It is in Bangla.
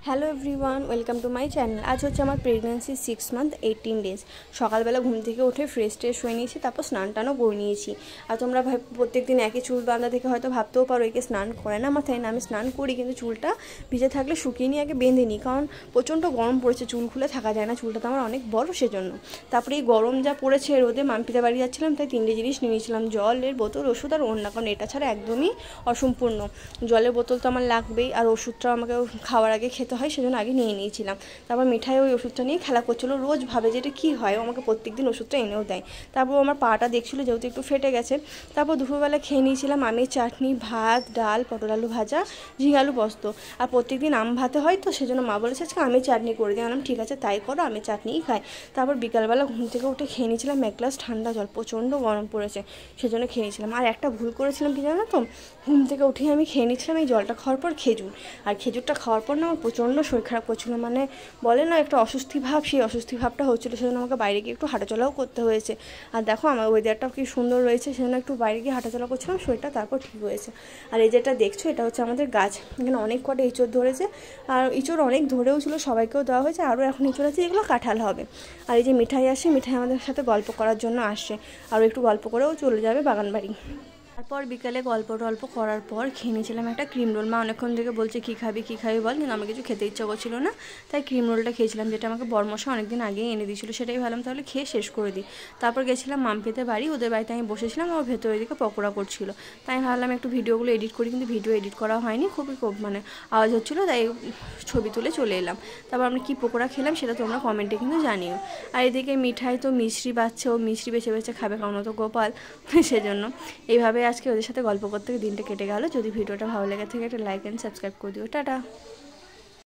Hello everyone, welcome to my channel. আজ হচ্ছে আমার প্রেগনেন্সি 6 মান্থ 18 ডেজ। সকালবেলা ঘুম থেকে উঠে ফ্রেশ হয়ে নিয়েছি, তারপর স্নান টানও করে নিয়েছি। আর তোমরা প্রত্যেক দিন একই চুল বাঁধা থেকে হয়তো ভাবতেও পারো একে স্নান করে না মাথায়। না, আমি স্নান করি, কিন্তু চুলটা ভিজে থাকলে শুকিয়ে নিয়ে আগে বেঁধে নিই, কারণ প্রচণ্ড গরম পড়েছে, চুল খুলে থাকা যায় না, চুলটা তো আমার অনেক বড় সেজন্য। তারপরে এই গরম যা পড়েছে রোদে, মাম্পিদের বাড়ি যাচ্ছিলাম, তাই 3টে জিনিস নিয়ে নিয়েছিলাম: জলের বোতল, ওষুধ আর ওড়না, কারণ এটা ছাড়া একদমই অসম্পূর্ণ। জলের বোতল তো আমার লাগবেই, আর ওষুধটাও আমাকে খাওয়ার আগে খেতে হয়, সেজন্য আগে নিয়ে নিয়েছিলাম। তারপর মিঠাই ওই ওষুধটা নিয়ে খেলা করছিলো, রোজ ভাবে যে এটা কী হয়, ও আমাকে প্রত্যেক দিন ওষুধটা এনেও দেয়। তারপর আমার পাটা দেখছিলো, যেহেতু একটু ফেটে গেছে। তারপর দুপুরবেলা খেয়ে নিয়েছিলাম আমের চাটনি, ভাত, ডাল, পটল আলু ভাজা, ঝিঙে আলু পোস্ত। আর প্রত্যেক দিন আম ভাতে হয়, তো সেজন্য মা বলেছে আজকে আমের চাটনি করে দিই। আমি ঠিক আছে তাই করো, আমের চাটনিই খাই। তারপর বিকালবেলা ঘুম থেকে উঠে খেয়ে নিয়েছিলাম 1 গ্লাস ঠান্ডা জল, প্রচণ্ড গরম পড়েছে সেজন্য খেয়ে নিয়েছিলাম। আর একটা ভুল করেছিলাম কি জানো তো, ঘুম থেকে উঠে আমি খেয়ে নিচ্ছিলাম এই জলটা খাওয়ার পর খেজুর। আর খেজুরটা খাওয়ার পর না আমার প্রচণ্ড শরীর খারাপ করছিলো, মানে বলে না একটা অস্বস্তি ভাব, সেই অস্বস্তি ভাবটা হচ্ছিলো, সেজন্য আমাকে বাইরে গিয়ে একটু হাঁটাচলাও করতে হয়েছে। আর দেখো আমার ওয়েদারটাও কি সুন্দর রয়েছে, সেজন্য একটু বাইরে গিয়ে হাঁটাচলা করছিলাম, শরীরটা তারপর ঠিক হয়েছে। আর এই যেটা দেখছো, এটা হচ্ছে আমাদের গাছ, এখানে অনেক কটা ইঁচড় ধরেছে, আর ইঁচড় অনেক ধরেও ছিল, সবাইকেও দেওয়া হয়েছে, আরও এখন ইঁচড় আছে, এগুলো কাঁঠাল হবে। আর এই যে মিঠাই আসে, মিঠাই আমাদের সাথে গল্প করার জন্য আসছে, আরও একটু গল্প করেও চলে যাবে বাগান বাড়ি। তারপর বিকালে গল্প টল্প করার পর খেয়ে নিয়েছিলাম একটা ক্রিম রোল। মা অনেকক্ষণ থেকে বলছে কী খাবি বল, কিন্তু আমার কিছু খেতে ইচ্ছা করছিল না, তাই ক্রিম রোলটা খেয়েছিলাম, যেটা আমাকে বরমশা অনেকদিন আগেই এনে দিয়েছিলো, সেটাই ভাবলাম তাহলে খেয়ে শেষ করে দিই। তারপর গেছিলাম মাম্পিদের বাড়ি, ওদের বাড়িতে আমি বসেছিলাম, আমার ভেতরের দিকে পকোড়া করছিল, তাই ভাবলাম একটু ভিডিওগুলো এডিট করি, কিন্তু ভিডিও এডিট করা হয়নি, খুব মানে আওয়াজ হচ্ছিলো, তাই ছবি তুলে চলে এলাম। তারপর আমরা কী পকোড়া খেলাম সেটা তোমরা কমেন্টে কিন্তু জানিও। আর এদিকে মিঠাই তো মিষ্টি বাচ্ছে, ও মিষ্টি বেছে বেছে খাবে, কারণ ও তো গোপাল, সেজন্য এইভাবে আজকে ওদের সাথে গল্প করতে দিনটা কেটে গেল। যদি ভিডিওটা ভালো লেগে থাকে একটা লাইক অ্যান্ড সাবস্ক্রাইব করে দিও। টাটা।